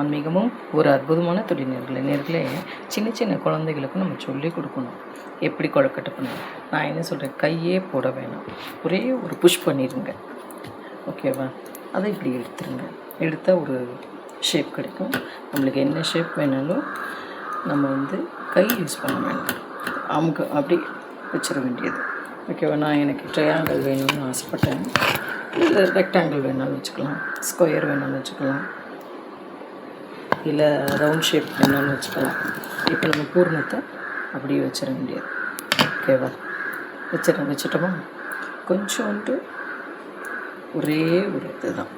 ஆன்மீகமும் ஒரு அற்புதமான தொழில் நேர்களே சின்ன சின்ன குழந்தைகளுக்கு நம்ம சொல்லி கொடுக்கணும் எப்படி கொழுக்கட்டை பண்ணணும். நான் என்ன சொல்கிறேன், கையே போட வேணாம், ஒரே ஒரு புஷ் பண்ணிடுங்க. ஓகேவா? அதை இப்படி எடுத்துருங்க. எடுத்தால் ஒரு ஷேப் கிடைக்கும். நம்மளுக்கு என்ன ஷேப் வேணாலும் நம்ம கை யூஸ் பண்ண வேண்டாம், அமுக்கு அப்படி வச்சிட வேண்டியது. ஓகேவா? நான் எனக்கு ட்ரையாங்கிள் வேணும்னு ஆசைப்பட்டேன். இல்லை ரெக்டாங்கிள் வேணாலும் வச்சுக்கலாம், ஸ்கொயர் வேணாலும் வச்சுக்கலாம், இல்லை ரவுண்ட் ஷேப் வேணாலும் வச்சுக்கலாம். இப்போ நம்ம பூர்ணத்தை அப்படியே வச்சிட வேண்டியது. ஓகேவா? வச்சிட்டோமா? கொஞ்சோண்டு ஒரே ஒரு இதுதான்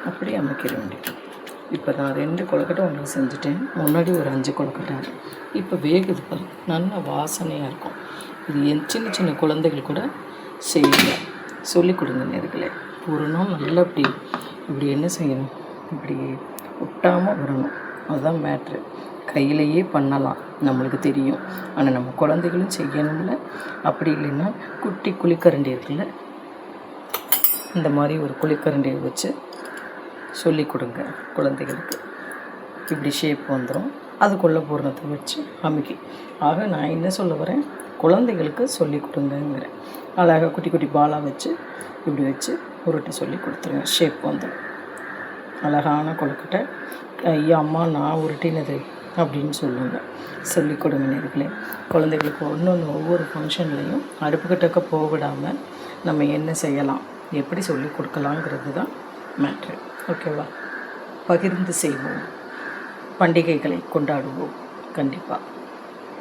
அப்படியே அமைக்கிற வேண்டியது. இப்போ நான் 2 கொழுக்கட்டை உங்களுக்கு செஞ்சுட்டேன். முன்னாடி ஒரு 5 கொழுக்கட்டை. இப்போ வேகுது பாரு, நல்ல வாசனையாக இருக்கும். இது சின்ன சின்ன குழந்தைகள் கூட செய்யுங்க, சொல்லிக் கொடுங்க நேர்களே. பூரணம் நல்லா இப்படி என்ன செய்யணும், இப்படி ஒட்டாமல் வரணும். அதுதான் மேட்ரு. கையிலையே பண்ணலாம், நம்மளுக்கு தெரியும். ஆனால் நம்ம குழந்தைகளும் செய்யணும்ல. அப்படி இல்லைன்னா குட்டி குழிக்கரண்டி இருக்குல்ல, இந்த மாதிரி ஒரு குழிக்கரண்டியை வச்சு சொல்லி கொடுங்க குழந்தைகளுக்கு. இப்படி ஷேப் வந்துடும், அதுக்குள்ளே பூரணத்தை வச்சு அமுக்கி. ஆக நான் என்ன சொல்ல வரேன், குழந்தைகளுக்கு சொல்லி கொடுங்கங்கிறேன். அழகாக குட்டி குட்டி பாலாக வச்சு இப்படி வச்சு உருட்டி சொல்லி கொடுத்துருங்க, ஷேப் வந்துடும். அழகான கொழுக்கட்டை. ஐயா அம்மா நான் உருட்டினது அப்படின்னு சொல்லுங்கள், சொல்லி கொடுங்க நேர்களே. குழந்தைகளுக்கு ஒவ்வொரு ஃபங்க்ஷன்லேயும் அடுப்புக்கிட்டக்க போவிடாமல் நம்ம என்ன செய்யலாம், எப்படி சொல்லி கொடுக்கலாங்கிறது தான் மேட்ரு. ஓகேவா? பகிர்ந்து செய்வோம், பண்டிகைகளை கொண்டாடுவோம் கண்டிப்பாக.